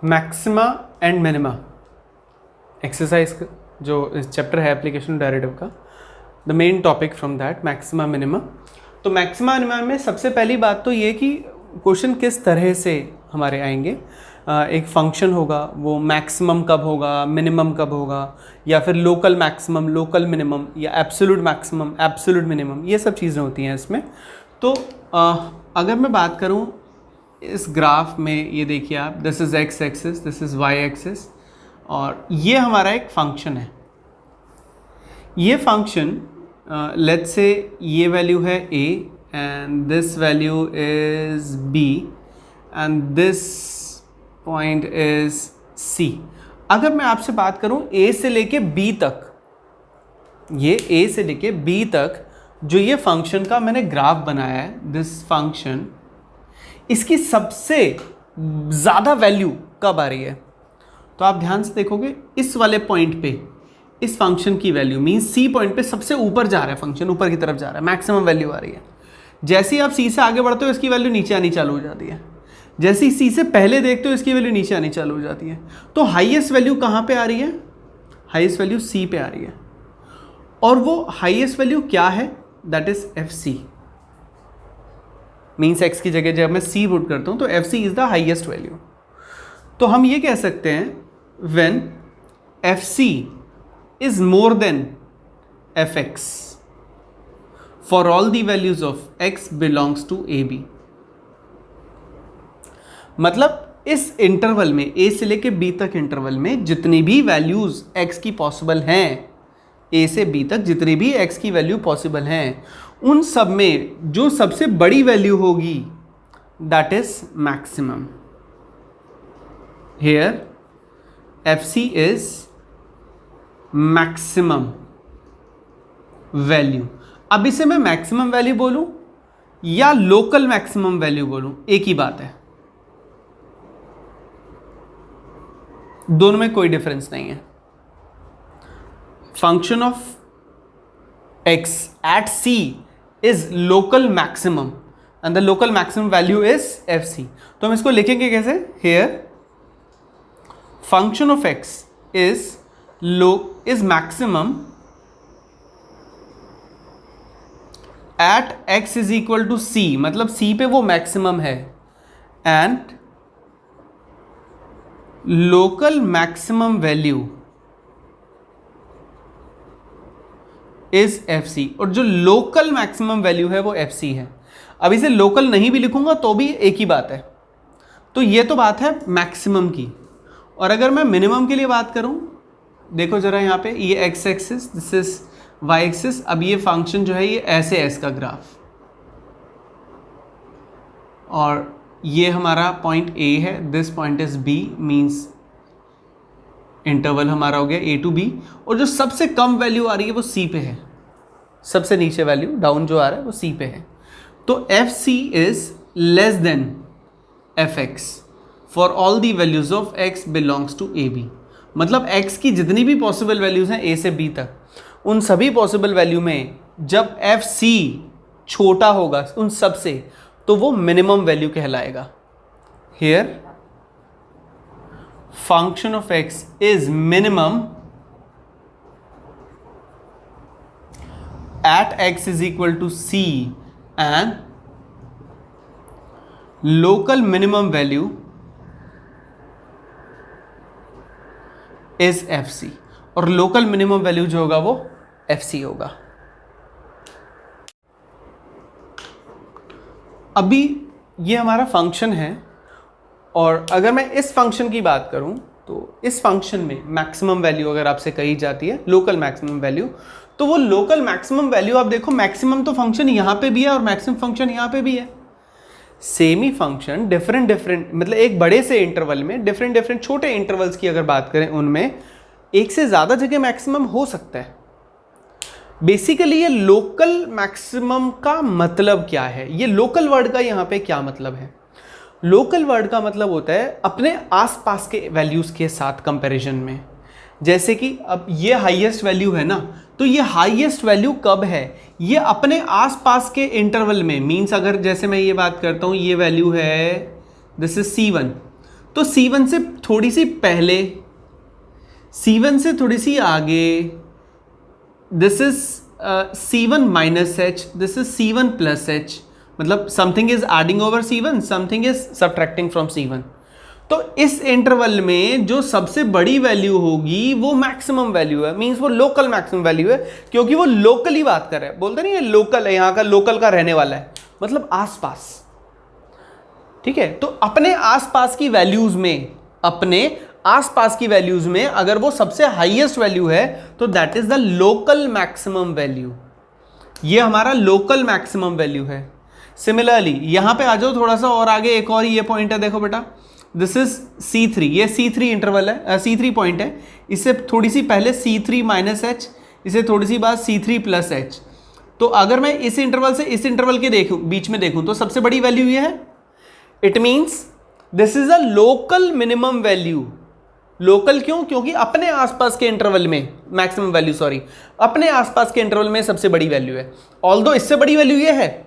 Maxima and minima exercise जो इस chapter है एप्लीकेशन डेरिवेटिव का, the main topic from that maxima minima. तो मैक्सिमा मिनिमा में सबसे पहली बात तो ये कि क्वेश्चन किस तरह से हमारे आएंगे। एक फंक्शन होगा, वो मैक्सिमम कब होगा, मिनिमम कब होगा, या फिर लोकल मैक्सिमम, लोकल मिनिमम, या एब्सोल्यूट मैक्सिमम, एब्सोल्यूट मिनिमम, ये सब चीज़ें होती हैं इसमें। तो अगर मैं बात करूं इस ग्राफ में, ये देखिए आप, this is x axis, this is why axis, और ये हमारा एक फंक्शन है। ये फंक्शन लेट्स से ये वैल्यू है a and this value is b and this point is c। अगर मैं आपसे बात करूं a से लेके b तक, ये a से लेके b तक जो ये फंक्शन का मैंने ग्राफ बनाया है, दिस फंक्शन, इसकी सबसे ज़्यादा वैल्यू कब आ रही है? तो आप ध्यान से देखोगे इस वाले पॉइंट पे इस फंक्शन की वैल्यू मीन्स सी पॉइंट पे सबसे ऊपर जा रहा है फंक्शन, ऊपर की तरफ जा रहा है, मैक्सिमम वैल्यू आ रही है। जैसे ही आप सी से आगे बढ़ते हो इसकी वैल्यू नीचे आनी चालू हो जाती है, जैसे ही सी से पहले देखते हो इसकी वैल्यू नीचे आनी चालू हो जाती है। तो हाईएस्ट वैल्यू कहाँ पे आ रही है? हाईएस्ट वैल्यू सी पे आ रही है, और वो हाईएस्ट वैल्यू क्या है? That is f c. Means x की जगह जब मैं सी पुट करता हूँ तो f c is the highest value. तो हम ये कह सकते हैं when f c is more than fx for all the values of x belongs to ab। मतलब इस इंटरवल में a से लेके b तक इंटरवल में जितनी भी वैल्यूज x की पॉसिबल हैं, a से b तक जितनी भी x की वैल्यू पॉसिबल हैं, उन सब में जो सबसे बड़ी वैल्यू होगी that is maximum. Here fc is maximum value. अब इसे मैं मैक्सिमम वैल्यू बोलूं या लोकल मैक्सिमम वैल्यू बोलूं, एक ही बात है, दोनों में कोई डिफरेंस नहीं है। Function of x at c is local maximum and the local maximum value is f c. तो हम इसको लिखेंगे कैसे? Here function of x is maximum at x is equal to c, मतलब c पे वो मैक्सिमम है, and local maximum value is fc, और जो लोकल मैक्सिमम वैल्यू है वो fc है। अब इसे लोकल नहीं भी लिखूंगा तो भी एक ही बात है। तो ये तो बात है मैक्सिमम की, और अगर मैं मिनिमम के लिए बात करूं, देखो जरा यहाँ पे, ये x axis, this is y axis. अब ये फंक्शन जो है ये ऐसे एस का ग्राफ, और ये हमारा पॉइंट ए है, this point is b, means interval हमारा हो गया ए टू बी, और जो सबसे कम वैल्यू आ रही है वो सी पे है, सबसे नीचे वैल्यू डाउन जो आ रहा है वो सी पे है। तो f c is less than f x for all the values of x belongs to a b. मतलब x की जितनी भी पॉसिबल वैल्यूज हैं a से b तक, उन सभी पॉसिबल वैल्यू में जब एफ सी छोटा होगा उन सब से, तो वो मिनिमम वैल्यू कहलाएगा। Here function of x is minimum at x is equal to c and local minimum value is f c, और लोकल मिनिमम वैल्यू जो होगा वो एफ सी होगा। अभी ये हमारा फंक्शन है, और अगर मैं इस फंक्शन की बात करूं तो इस फंक्शन में मैक्सिमम वैल्यू अगर आपसे कही जाती है लोकल मैक्सिमम वैल्यू, तो वो लोकल मैक्सिमम वैल्यू आप देखो, मैक्सिमम तो फंक्शन यहां पे भी है और मैक्सिमम फंक्शन यहां पे भी है। सेम ही फंक्शन डिफरेंट मतलब एक बड़े से इंटरवल में डिफरेंट छोटे इंटरवल्स की अगर बात करें, उनमें एक से ज़्यादा जगह मैक्सिमम हो सकता है। बेसिकली ये लोकल मैक्सिमम का मतलब क्या है, ये लोकल वर्ड का यहाँ पे क्या मतलब है? लोकल वर्ड का मतलब होता है अपने आसपास के वैल्यूज़ के साथ कंपैरिजन में। जैसे कि अब ये हाईएस्ट वैल्यू है ना, तो ये हाईएस्ट वैल्यू कब है? ये अपने आसपास के इंटरवल में, मींस अगर जैसे मैं ये बात करता हूँ, ये वैल्यू है, दिस इज C1, तो C1 से थोड़ी सी पहले, C1 से थोड़ी सी आगे, this is C1 minus h, this is C1 plus h, मतलब something is adding over C1, something is subtracting from C1। तो इस इंटरवल में जो सबसे बड़ी वैल्यू होगी वो मैक्सिमम वैल्यू है, मींस वो लोकल मैक्सिमम वैल्यू है, क्योंकि वो लोकली बात कर रहा है, बोलते नहीं ये लोकल है, यहाँ का लोकल का रहने वाला है, मतलब आसपास। ठीक है, तो अपने आसपास की वैल्यूज में, अपने आसपास की वैल्यूज में अगर वो सबसे हाईएस्ट वैल्यू है तो that is the local maximum value, ये हमारा लोकल मैक्सिमम वैल्यू है। सिमिलरली यहां पे आ जाओ थोड़ा सा और आगे, एक और ये पॉइंट है, देखो बेटा, दिस इज C3, ये C3 इंटरवल है, C3 पॉइंट है, इससे थोड़ी सी पहले C3 माइनस एच, इससे थोड़ी सी बाद C3 प्लस एच। तो अगर मैं इस इंटरवल से इस इंटरवल के देखूं, बीच में देखूं, तो सबसे बड़ी वैल्यू ये है। It means this is a local minimum value. Local क्यों? क्योंकि अपने आसपास के इंटरवल में मैक्सिमम वैल्यू, सॉरी, अपने आसपास के इंटरवल में सबसे बड़ी वैल्यू है। ऑल्दो इससे बड़ी वैल्यू ये है,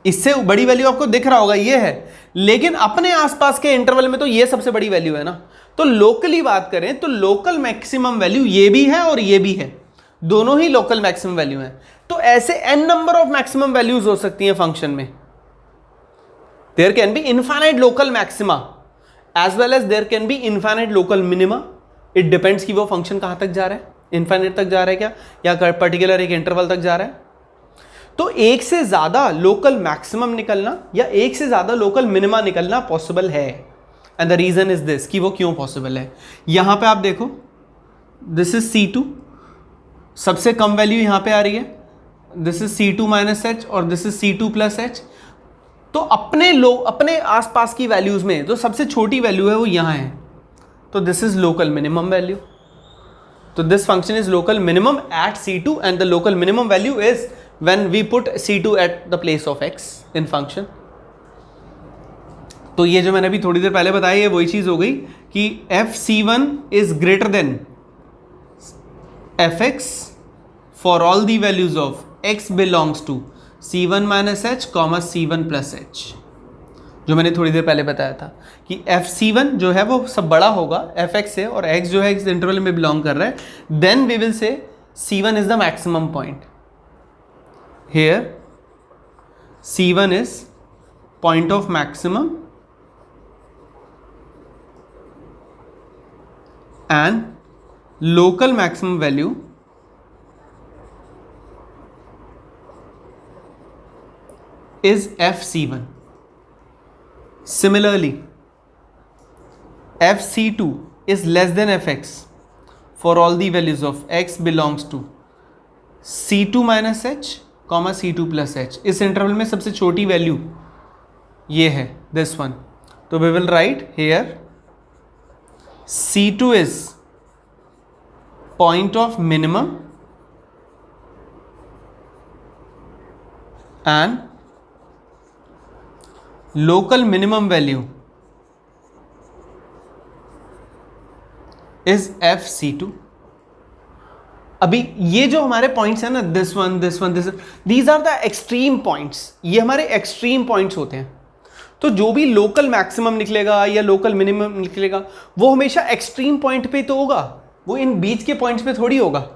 इससे बड़ी वैल्यू आपको दिख रहा होगा ये है, लेकिन अपने आसपास के इंटरवल में तो ये सबसे बड़ी वैल्यू है ना। तो लोकली बात करें तो लोकल मैक्सिमम वैल्यू ये भी है और ये भी है, दोनों ही लोकल मैक्सिमम वैल्यू है। तो ऐसे n number of maximum values हो सकती हैं फंक्शन में। There can be infinite local maxima as well as there can be infinite local minima. It depends कि वो फंक्शन कहां तक जा रहा है, इनफाइनाइट तक जा रहा है क्या, या पर्टिकुलर एक इंटरवल तक जा रहा है। तो एक से ज्यादा लोकल मैक्सिमम निकलना या एक से ज्यादा लोकल मिनिमा निकलना पॉसिबल है, and the reason is this, कि वो क्यों पॉसिबल है। यहां पे आप देखो, दिस इज C2, सबसे कम वैल्यू यहां पे आ रही है, this is C2 minus h और this is C2 plus h. तो अपने आसपास की वैल्यूज में जो सबसे छोटी वैल्यू है वो यहां है, तो this is local minimum value. तो this function is local minimum at C2 and the local minimum value is when we put C2 at the place of x in function। तो ये जो मैंने अभी थोड़ी देर पहले बताया ये वही चीज हो गई कि fc1 is greater than fx for all the values of x belongs to c1 minus h comma c1 plus h, जो मैंने थोड़ी देर पहले बताया था कि fc1 जो है वो सब बड़ा होगा fx से और x जो है इस इंटरवल में बिलोंग कर रहा है, then we will say c1 is the maximum point। Here C1 is point of maximum and local maximum value is FC1. Similarly, FC2 is less than Fx for all the values of x belongs to C2 minus h comma C2 plus h. इस interval में सबसे छोटी value ये है, this one. तो we will write here C2 is point of minimum and local minimum value is FC2। अभी ये जो हमारे पॉइंट्स हैं ना, this one, this one, this, these are the extreme points, ये हमारे एक्सट्रीम पॉइंट्स होते हैं। तो जो भी लोकल मैक्सिमम निकलेगा या लोकल मिनिमम निकलेगा वो हमेशा एक्सट्रीम पॉइंट पे तो होगा, वो इन बीच के पॉइंट्स पे थोड़ी होगा।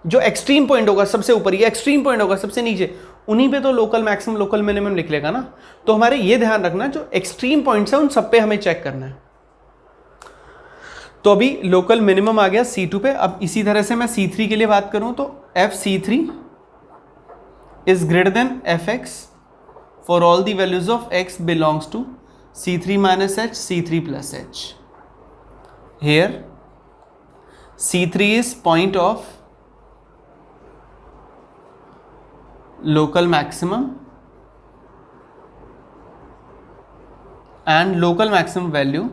जो एक्सट्रीम पॉइंट होगा सबसे ऊपर, ये एक्सट्रीम पॉइंट होगा सबसे नीचे, उन्हीं पे तो लोकल मैक्सिमम लोकल मिनिमम निकलेगा ना। तो हमारे ये ध्यान रखना, जो एक्सट्रीम पॉइंट्स हैं उन सब पे हमें चेक करना है। तो अभी लोकल मिनिमम आ गया C2 पे। अब इसी तरह से मैं C3 के लिए बात करूं तो FC3 is greater than Fx for all the values of x belongs to C3 minus h, C3 plus h। Here C3 is point of local maximum and local maximum value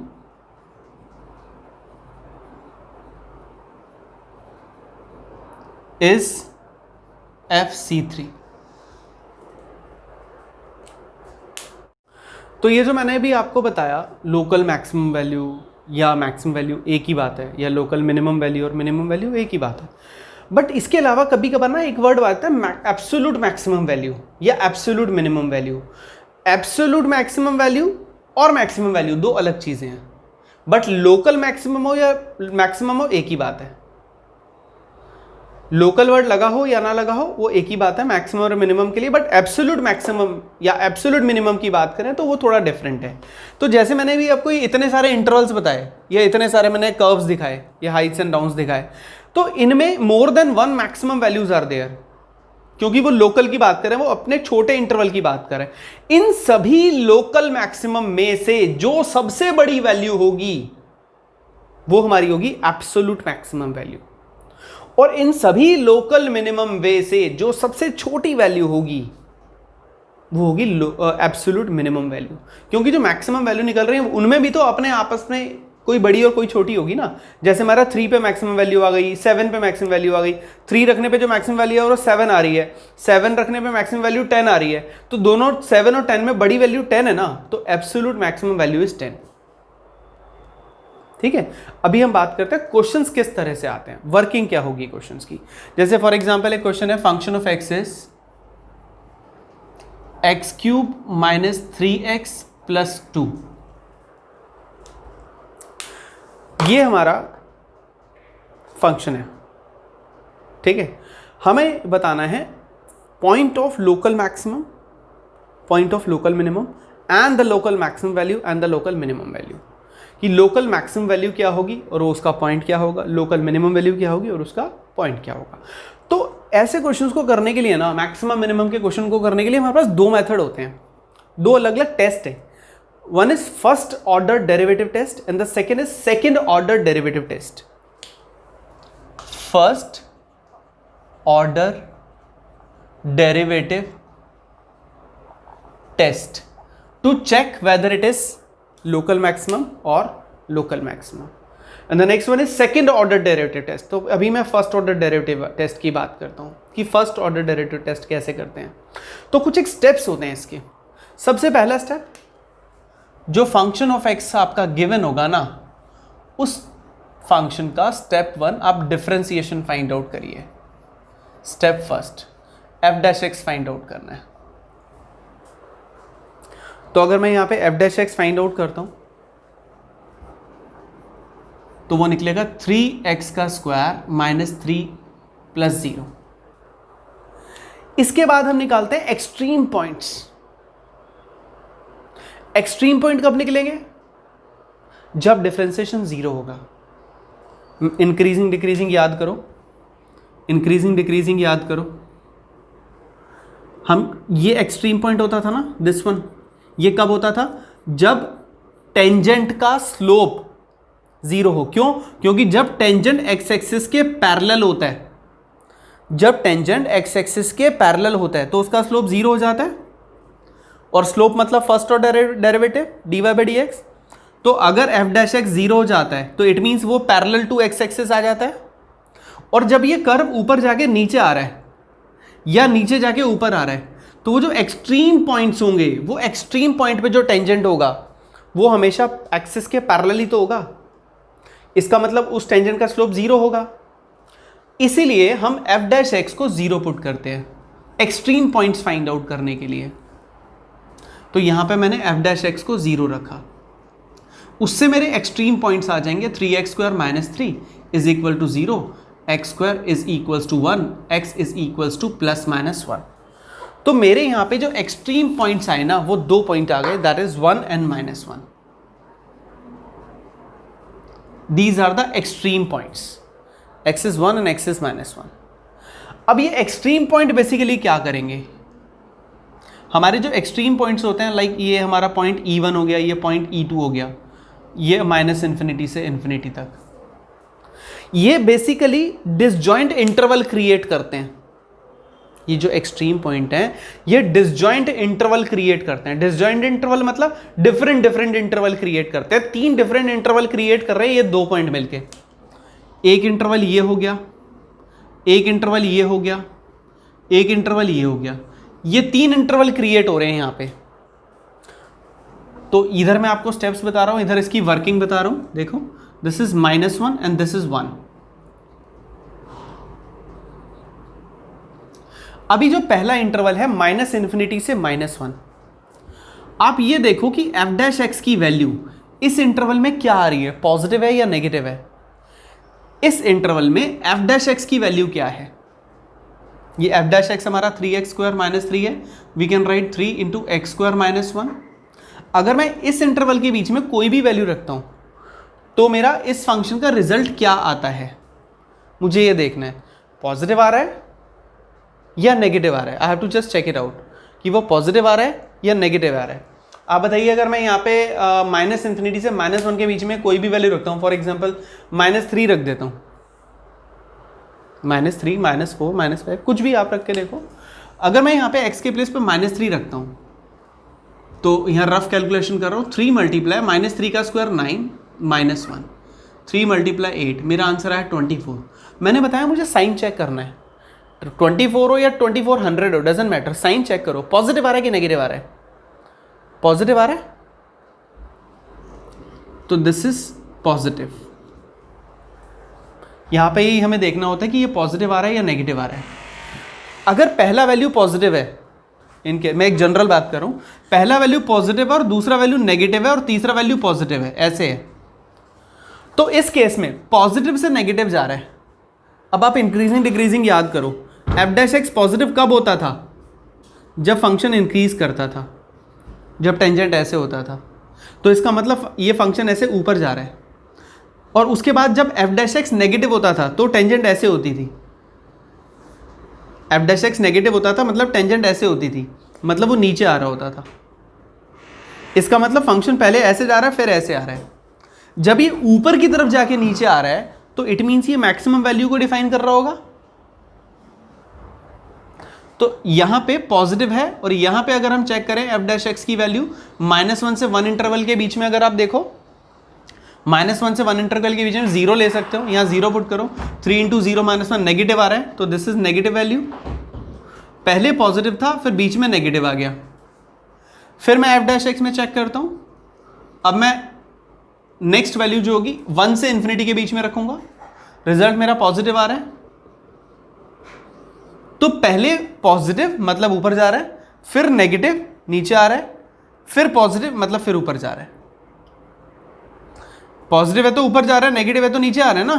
is FC3। तो ये जो मैंने अभी आपको बताया local maximum value या maximum value एक ही बात है, या लोकल मिनिमम वैल्यू और मिनिमम वैल्यू एक ही बात है। बट इसके अलावा कभी कभार ना एक वर्ड आता है एब्सोल्यूट मैक्सिमम वैल्यू या absolute minimum value. Absolute maximum value और मैक्सिमम वैल्यू दो अलग चीजें हैं, बट लोकल मैक्सिमम हो या मैक्सिमम हो एक ही बात है। लोकल वर्ड लगा हो या ना लगा हो वो एक ही बात है मैक्सिमम और मिनिमम के लिए, बट एब्सोल्यूट मैक्सिमम या एब्सोल्यूट मिनिमम की बात करें तो वो थोड़ा डिफरेंट है। तो जैसे मैंने भी आपको इतने सारे इंटरवल्स बताए या इतने सारे मैंने कर्व्स दिखाए या हाइट्स एंड डाउन्स दिखाए, तो इनमें more than one maximum values are there, क्योंकि वो लोकल की बात करें, वो अपने छोटे इंटरवल की बात करें। इन सभी लोकल मैक्सिमम में से जो सबसे बड़ी वैल्यू होगी वो हमारी होगी एब्सोल्यूट मैक्सिमम वैल्यू, और इन सभी लोकल मिनिमम वे से जो सबसे छोटी वैल्यू होगी वो होगी एब्सोल्यूट मिनिमम वैल्यू, क्योंकि जो मैक्सिमम वैल्यू निकल रही है उनमें भी तो अपने आपस में कोई बड़ी और कोई छोटी होगी ना। जैसे हमारा 3 पे मैक्सिमम वैल्यू आ गई, 7 पे मैक्सिमम वैल्यू आ गई, 3 रखने पे जो मैक्सिमम वैल्यू है वो 7 आ रही है, 7 रखने पे मैक्सिमम वैल्यू 10 आ रही है, तो दोनों 7 और 10 में बड़ी वैल्यू 10 है ना, तो एब्सोल्यूट मैक्सिमम वैल्यू इज 10। ठीक है, अभी हम बात करते हैं क्वेश्चंस किस तरह से आते हैं, वर्किंग क्या होगी क्वेश्चंस की। जैसे फॉर एग्जांपल एक क्वेश्चन है, function of x is x³ - 3x + 2। ये हमारा फंक्शन है। ठीक है, हमें बताना है point of local maximum, point of local minimum and the local maximum value and the local minimum value, कि लोकल मैक्सिमम वैल्यू क्या होगी और उसका पॉइंट क्या होगा, लोकल मिनिमम वैल्यू क्या होगी और उसका पॉइंट क्या होगा। तो ऐसे क्वेश्चंस को करने के लिए ना, मैक्सिमम मिनिमम के क्वेश्चन को करने के लिए हमारे पास दो मेथड होते हैं, दो अलग अलग टेस्ट है। One is first order derivative test and the second is second order derivative test. First order derivative test to check whether it is local maximum or local maximum. And the next one is second order derivative test. तो अभी मैं first order derivative test की बात करता हूँ कि first order derivative test कैसे करते हैं। तो कुछ एक steps होते हैं इसके। सबसे पहला स्टेप, जो फंक्शन ऑफ एक्स आपका गिवन होगा ना, उस फंक्शन का स्टेप 1 आप डिफरेंशिएशन फाइंड आउट करिए। Step first f' find out करना है। तो अगर मैं यहां पे f' फाइंड आउट करता हूं तो वो निकलेगा 3x² - 3 + 0। इसके बाद हम निकालते हैं एक्सट्रीम पॉइंट्स। एक्सट्रीम पॉइंट कब निकलेंगे? जब डिफरेंशिएशन 0 होगा। इंक्रीजिंग डिक्रीजिंग याद करो, इंक्रीजिंग डिक्रीजिंग याद करो। हम ये एक्सट्रीम पॉइंट होता था ना, दिस वन, ये कब होता था? जब टेंजेंट का स्लोप 0 हो। क्यों? क्योंकि जब टेंजेंट एक्स एक्सिस के पैरेलल होता है, जब टेंजेंट एक्स एक्सिस के पैरेलल होता है तो उसका स्लोप 0 हो जाता है, और स्लोप मतलब फर्स्ट ऑर्डर डेरिवेटिव dy/dx। तो अगर f' 0 हो जाता है तो इट मीन्स वो पैरेलल टू एक्स एक्सिस आ जाता है, और जब ये कर्व ऊपर जाके नीचे आ रहा है या नीचे जाके ऊपर आ रहा है तो वो जो एक्सट्रीम पॉइंट्स होंगे, वो एक्सट्रीम पॉइंट पे जो टेंजेंट होगा वो हमेशा एक्सिस के पैरेलल ही तो होगा। इसका मतलब उस टेंजेंट का स्लोप 0 होगा। इसीलिए हम f' को 0 पुट करते हैं एक्सट्रीम पॉइंट्स फाइंड आउट करने के लिए। तो यहां पे मैंने f' को 0 रखा, उससे मेरे एक्सट्रीम पॉइंट्स आ जाएंगे 3x² - 3 = 0, x² = 1, x = ±1। तो मेरे यहां पे जो एक्सट्रीम पॉइंट्स आए ना, वो 2 पॉइंट आ गए, that is 1 and -1। These are the extreme points, x is 1 and x is -1। अब ये एक्सट्रीम पॉइंट बेसिकली क्या करेंगे? हमारे जो एक्सट्रीम पॉइंट्स होते हैं, लाइक ये हमारा पॉइंट E1 हो गया, ये पॉइंट E2 हो गया, ये -∞ से ∞ तक, ये बेसिकली डिसजॉइंट इंटरवल क्रिएट करते हैं। ये जो एक्सट्रीम पॉइंट है ये डिसजॉइंट इंटरवल क्रिएट करते हैं। डिसजॉइंट इंटरवल मतलब डिफरेंट इंटरवल क्रिएट करते हैं। 3 डिफरेंट इंटरवल क्रिएट कर रहे हैं ये 2 पॉइंट मिलके। एक इंटरवल ये हो गया, एक इंटरवल ये हो गया, एक इंटरवल ये हो गया, ये 3 इंटरवल क्रिएट हो रहे हैं यहां पे। तो इधर मैं आपको स्टेप्स बता रहा हूं, इधर इसकी वर्किंग बता रहा हूं। देखो, this is -1 and this is 1। अभी जो पहला इंटरवल है -∞ से -1, आप ये देखो कि एफ डैश एक्स की वैल्यू इस इंटरवल में क्या आ रही है, पॉजिटिव है या नेगेटिव है। इस इंटरवल में एफ डैश एक्स की वैल्यू क्या है, ये एफ डैश एक्स हमारा 3x स्क्वायर माइनस 3 है, we can write 3 into x square minus 1। अगर मैं इस इंटरवल के बीच में कोई भी वैल्यू रखता हूं तो मेरा इस फंक्शन का रिजल्ट क्या आता है, मुझे ये देखना है पॉजिटिव आ रहा है या नेगेटिव आ रहा है। I have to just check it out कि वो पॉजिटिव आ रहा है या नेगेटिव आ रहा है। आप बताइए, अगर मैं यहाँ पे माइनस इन्फिनिटी से -1 के बीच में कोई भी वैल्यू रखता हूँ, फॉर एग्जाम्पल -3 रख देता हूँ, -3, -4, -5, कुछ भी आप रख के देखो। अगर मैं यहाँ पे x के प्लेस पे -3 रखता हूँ तो यहाँ रफ कैलकुलेशन कर रहा हूँ, 3 मल्टीप्लाई -3 का स्क्वायर 9 -1, 3 मल्टीप्लाई 8, मेरा आंसर आया 24। मैंने बताया मुझे साइन चेक करना है, 24 हो या 2400 हो, डजेंट मैटर, साइन चेक करो पॉजिटिव आ रहा है कि नेगेटिव आ रहा है। पॉजिटिव आ रहा है तो दिस इज पॉजिटिव। यहां पे ही हमें देखना होता है कि ये पॉजिटिव आ रहा है या नेगेटिव आ रहा है। अगर पहला वैल्यू पॉजिटिव है, इनके मैं एक जनरल बात कर रहा हूं, पहला वैल्यू पॉजिटिव है और दूसरा वैल्यू नेगेटिव है और तीसरा वैल्यू पॉजिटिव है, ऐसे है, तो इस केस में पॉजिटिव से नेगेटिव जा रहा है। अब आप इंक्रीजिंग डिक्रीजिंग याद करो, एफ डैश एक्स पॉजिटिव कब होता था, जब फंक्शन इंक्रीज करता था, जब टेंजेंट ऐसे होता था, तो इसका मतलब ये फंक्शन ऐसे ऊपर जा रहा है। और उसके बाद जब एफ डैश एक्स नेगेटिव होता था तो टेंजेंट ऐसे होती थी, एफ डैश एक्स नेगेटिव होता था मतलब टेंजेंट ऐसे होती थी, मतलब वो नीचे आ रहा होता था। इसका मतलब फंक्शन पहले ऐसे जा रहा है फिर ऐसे आ रहा है। जब ये ऊपर की तरफ जाके नीचे आ रहा है तो इट मीन्स ये मैक्सिमम वैल्यू को डिफाइन कर रहा होगा। तो यहां पे पॉजिटिव है और यहां पे अगर हम चेक करें एफ डैश एक्स की वैल्यू -1 से 1 इंटरवल के बीच में, अगर आप देखो -1 से 1 इंटरवल के बीच में 0 ले सकते हो, यहां 0 पुट करो, 3 इंटू 0 -1 नेगेटिव आ रहा है, तो दिस इज नेगेटिव वैल्यू। पहले पॉजिटिव था फिर बीच में नेगेटिव आ गया। फिर मैं एफ डैश एक्स में चेक करता हूं, अब मैं नेक्स्ट वैल्यू जो होगी 1 से इन्फिनिटी के बीच में रखूंगा, रिजल्ट मेरा पॉजिटिव आ रहा है। तो पहले पॉजिटिव मतलब ऊपर जा रहा है, फिर नेगेटिव नीचे आ रहा है, फिर पॉजिटिव मतलब फिर ऊपर जा रहा है। पॉजिटिव है तो ऊपर जा रहा है, नेगेटिव है तो नीचे आ रहा है ना,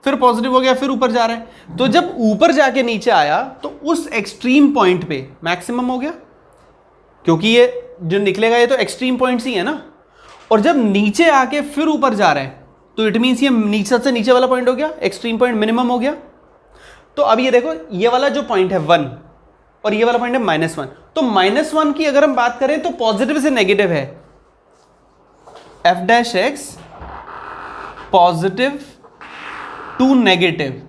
फिर पॉजिटिव हो गया फिर ऊपर जा रहा है। तो जब ऊपर जाके नीचे आया तो उस एक्सट्रीम पॉइंट पे मैक्सिमम हो गया, क्योंकि ये जो निकलेगा ये तो एक्सट्रीम पॉइंट्स ही है ना। और जब नीचे आके फिर ऊपर जा रहा है तो इट मीन्स ये नीचे से नीचे वाला पॉइंट हो गया, एक्सट्रीम पॉइंट मिनिमम हो गया। तो अब ये देखो, ये वाला जो पॉइंट है 1 और ये वाला पॉइंट है -1, तो -1 की अगर हम बात करें तो पॉजिटिव से नेगेटिव है, f dash x positive to negative,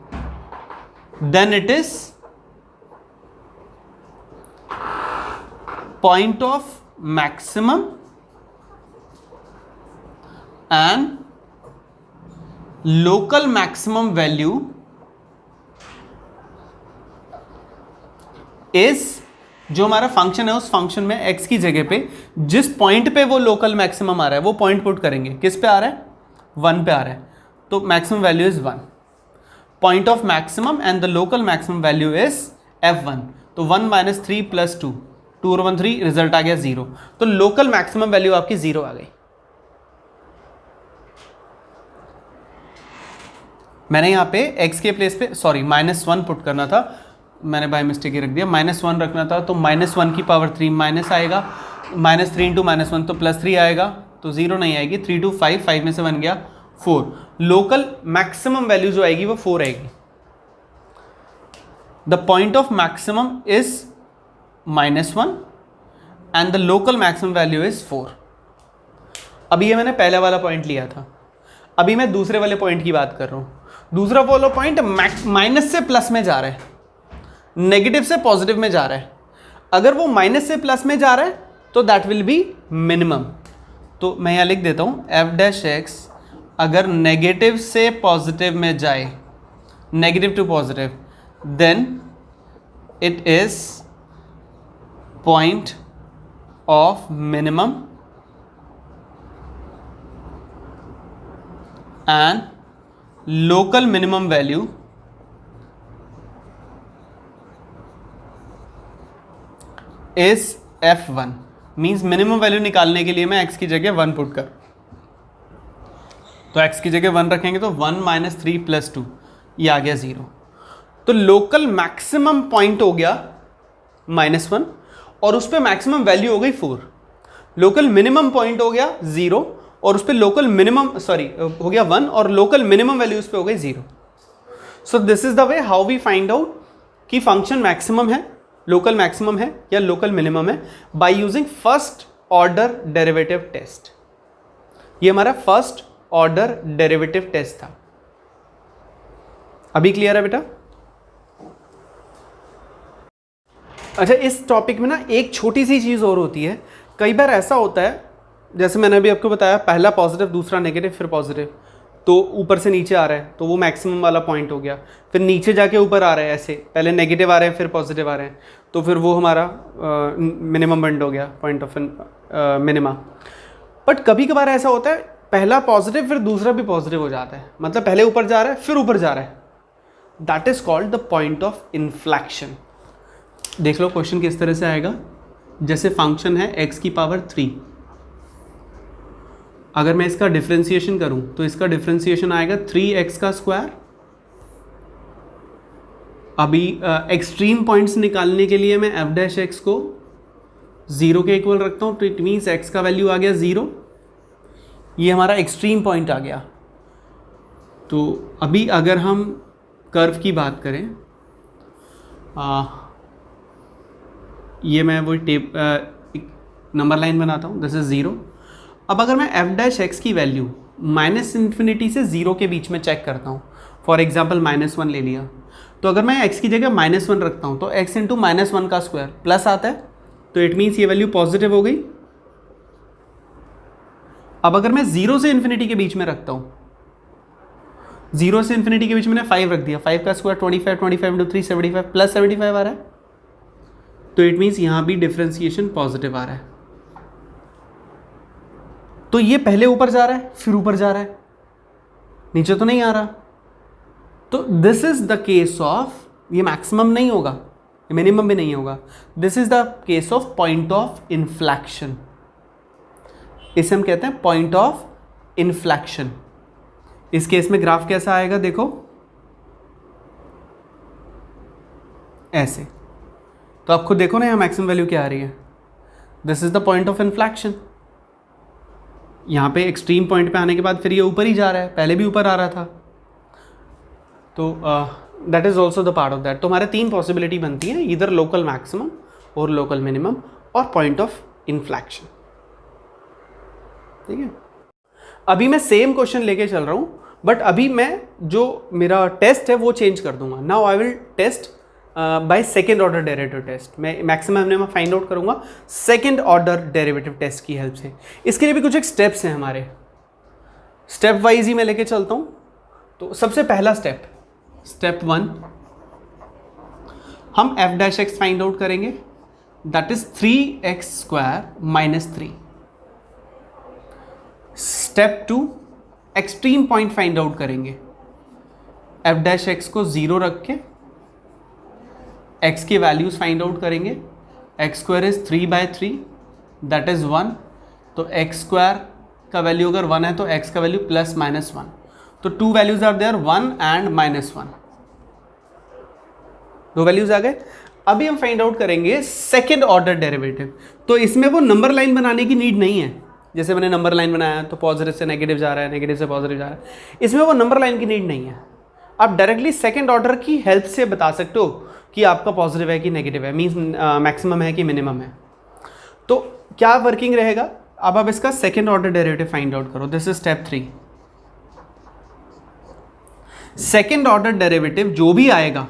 then it is point of maximum and local maximum value is जो हमारा फंक्शन है उस फंक्शन में x की जगह पे जिस पॉइंट पे वो लोकल मैक्सिमम आ रहा है वो पॉइंट पुट करेंगे। किस पे आ रहा है, 1 पे आ रहा है, तो maximum value is 1, point of maximum and the local maximum value is f1। तो 1 - 3 + 2, 2 और 1 3, रिजल्ट आ गया 0। तो लोकल मैक्सिमम वैल्यू आपकी 0 आ गई। मैंने यहाँ पे x के प्लेस पे सॉरी -1 पुट करना था, मैंने बाय मिस्टेक ही रख दिया, -1 रखना था, तो -1 की पावर 3 माइनस आएगा, -3 इंटू -1 तो +3 आएगा, तो 0 नहीं आएगी, 3 2 5, 5 में से 1 गया 4। लोकल मैक्सिमम वैल्यू जो आएगी वो 4 आएगी। The point of maximum is -1 and the local maximum value is 4। अभी ये मैंने पहले वाला पॉइंट लिया था, अभी मैं दूसरे वाले पॉइंट की बात कर रहा हूँ। दूसरा वाला पॉइंट माइनस से प्लस में जा रहा है, नेगेटिव से पॉजिटिव में जा रहा है। अगर वो माइनस से प्लस में जा रहा है तो दैट विल बी मिनिमम। तो मैं यहाँ लिख देता हूँ एफ डैश एक्स अगर नेगेटिव से पॉजिटिव में जाए, negative to positive, then it is point of minimum and local minimum value is f1। Means minimum value निकालने के लिए मैं x की जगह 1 पुट कर, तो x की जगह 1 रखेंगे तो 1 माइनस 3 प्लस 2, ये आ गया 0। तो लोकल मैक्सिमम पॉइंट हो गया -1 और उस पर मैक्सिमम वैल्यू हो गई 4। लोकल मिनिमम पॉइंट हो गया 0 और उस पर लोकल मिनिमम हो गया 1 और लोकल मिनिमम वैल्यू उस पर हो गई 0। So this is the way how we find out कि फंक्शन मैक्सिमम है, लोकल मैक्सिमम है या लोकल मिनिमम है, by using first order derivative test. ये हमारा फर्स्ट ऑर्डर डेरिवेटिव टेस्ट था। अभी क्लियर है बेटा? अच्छा, इस टॉपिक में ना एक छोटी सी चीज और होती है। कई बार ऐसा होता है, जैसे मैंने अभी आपको बताया, पहला पॉजिटिव दूसरा नेगेटिव फिर पॉजिटिव, तो ऊपर से नीचे आ रहा है तो वो मैक्सिमम वाला पॉइंट हो गया। फिर नीचे जाके ऊपर आ रहा है, ऐसे पहले नेगेटिव आ रहे हैं फिर पॉजिटिव आ रहे हैं, तो फिर वो हमारा मिनिमम पॉइंट हो गया, पॉइंट ऑफ मिनिमा। बट कभी कभार ऐसा होता है पहला पॉजिटिव फिर दूसरा भी पॉजिटिव हो जाता है, मतलब पहले ऊपर जा रहा है फिर ऊपर जा रहा है। That is called the point of inflection. देख लो क्वेश्चन किस तरह से आएगा। जैसे फंक्शन है x की पावर 3, अगर मैं इसका डिफरेंशिएशन करूं तो इसका डिफरेंशिएशन आएगा 3x का स्क्वायर। अभी एक्सट्रीम पॉइंट्स निकालने के लिए मैं f डैश x को 0 के इक्वल रखता हूं, तो इट मीन्स x का वैल्यू आ गया 0। ये हमारा एक्सट्रीम पॉइंट आ गया। तो अभी अगर हम कर्व की बात करें, ये मैं वो टेप नंबर लाइन बनाता हूँ, दिस इज 0। अब अगर मैं f डैश x की वैल्यू -∞ से 0 के बीच में चेक करता हूँ, फॉर एग्जाम्पल -1 ले लिया, तो अगर मैं x की जगह -1 रखता हूँ तो x इंटू -1 का स्क्वायर प्लस आता है, तो इट मीन्स ये वैल्यू पॉजिटिव हो गई। अब अगर मैं 0 से इन्फिनिटी के बीच में रखता हूँ, 0 से इन्फिनिटी के बीच में 5 रख दिया, 5 का स्क्वायर 25, 25 इंटू 3 75 प्लस 75 आ रहा है, तो इट मीन्स यहां भी डिफरेंशिएशन पॉजिटिव आ रहा है। तो ये पहले ऊपर जा रहा है फिर ऊपर जा रहा है, नीचे तो नहीं आ रहा। तो this is the case of, ये मैक्सिमम नहीं होगा, मिनिमम भी नहीं होगा, this is the case of point of inflection. इसे हम कहते हैं पॉइंट ऑफ इन्फ्लेक्शन। इस केस में ग्राफ कैसा आएगा, देखो ऐसे। तो आप खुद देखो ना, यहाँ मैक्सिमम वैल्यू क्या आ रही है, this is the point of inflection. यहाँ पे एक्सट्रीम पॉइंट पे आने के बाद फिर ये ऊपर ही जा रहा है, पहले भी ऊपर आ रहा था। तो that is also the part of that. तो हमारे 3 पॉसिबिलिटी बनती हैं, इधर लोकल मैक्सिमम और लोकल मिनिमम और पॉइंट ऑफ इन्फ्लेक्शन। ठीक है, अभी मैं सेम क्वेश्चन लेके चल रहा हूँ, बट अभी मैं जो मेरा टेस्ट है वो चेंज कर दूंगा। Now I will test by second order derivative test. मैं मैक्सिमम मिनिमम फाइंड आउट करूंगा सेकेंड ऑर्डर डेरिवेटिव टेस्ट की हेल्प से। इसके लिए भी कुछ एक स्टेप्स हैं हमारे, स्टेप वाइज ही मैं लेके चलता हूं। तो सबसे पहला स्टेप, स्टेप 1, हम f dash x find out करेंगे, that is 3x square minus 3। Step 2, extreme point find out करेंगे, f डैश एक्स को 0 रख के x के वैल्यूज फाइंड आउट करेंगे। x square is 3/3 that is 1, तो x स्क्वायर का वैल्यू अगर 1 है तो x का वैल्यू प्लस माइनस 1, तो 2 values are there, 1 and -1, 2 values आ गए। अभी हम फाइंड आउट करेंगे सेकेंड ऑर्डर डेरिवेटिव। तो इसमें वो नंबर लाइन बनाने की नीड नहीं है, जैसे मैंने नंबर लाइन बनाया तो पॉजिटिव से नेगेटिव जा रहा है, नेगेटिव से पॉजिटिव जा रहा है, इसमें वो नंबर लाइन की नीड नहीं है। आप डायरेक्टली सेकेंड ऑर्डर की हेल्प से बता सकते हो कि आपका पॉजिटिव है कि नेगेटिव है, मीन्स मैक्सिमम है कि मिनिमम है। तो क्या वर्किंग रहेगा, अब आप इसका second order derivative find out करो, this is step 3। Second order derivative जो भी आएगा,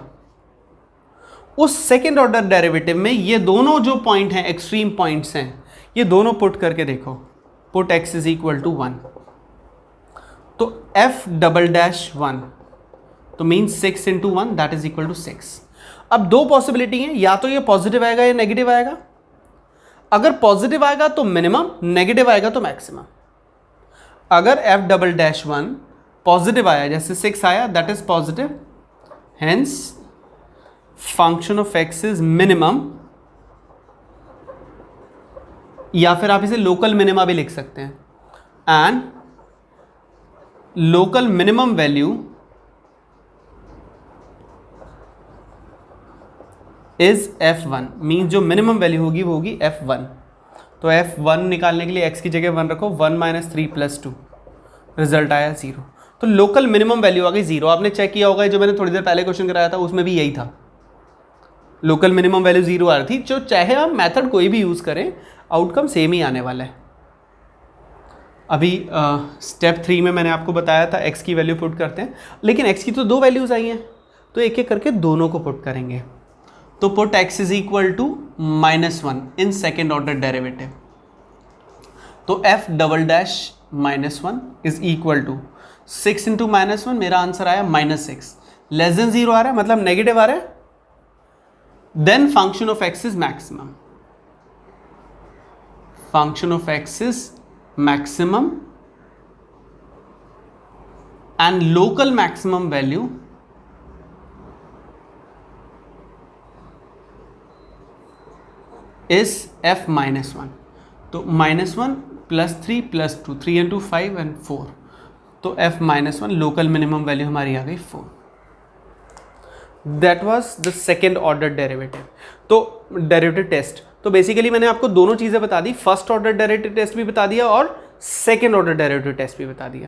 उस सेकेंड ऑर्डर डेरिवेटिव में ये दोनों जो पॉइंट हैं, एक्सट्रीम पॉइंट्स हैं, ये दोनों पुट करके देखो। Put x is equal to 1, तो f डबल डैश 1, तो means 6 into 1 that is equal to 6। अब 2 पॉसिबिलिटी हैं, या तो ये पॉजिटिव आएगा या नेगेटिव आएगा। अगर पॉजिटिव आएगा तो मिनिमम, नेगेटिव आएगा तो मैक्सिमम। अगर f डबल डैश 1 पॉजिटिव आया, जैसे 6 आया, that is positive, hence function of x is minimum या फिर आप इसे लोकल मिनिमा भी लिख सकते हैं, and local minimum value is F1, mean जो मिनिमम वैल्यू होगी वो होगी F1। तो F1 निकालने के लिए x की जगह 1 रखो, 1 - 3 + 2, रिजल्ट आया 0। तो लोकल मिनिमम वैल्यू आ गई 0। आपने चेक किया होगा जो मैंने थोड़ी देर पहले क्वेश्चन कराया था उसमें भी यही था, लोकल मिनिमम वैल्यू 0 आ रही थी। जो चाहे आप मेथड कोई भी यूज़ करें, आउटकम सेम ही आने वाला है। अभी स्टेप 3 में मैंने आपको बताया था x की वैल्यू पुट करते हैं, लेकिन x की तो 2 वैल्यूज़ आई हैं, तो एक एक करके दोनों को पुट करेंगे। तो put x is equal to -1 in second order derivative. तो f double dash -1 is equal to 6 into -1, मेरा आंसर आया -6, लेस देन 0 आ रहा है, मतलब नेगेटिव आ रहा है। Then function of x is maximum, function of x is maximum and local maximum value is f -1। तो -1 + 3 + 2, 3 × 5 and 4, तो f -1 लोकल मिनिमम वैल्यू हमारी आ गई 4। That was the second order derivative. तो डेरिवेटिव टेस्ट, तो basically मैंने आपको दोनों चीज़ें बता दी, फर्स्ट ऑर्डर डेरिवेटिव टेस्ट भी बता दिया और सेकेंड ऑर्डर डेरिवेटिव टेस्ट भी बता दिया।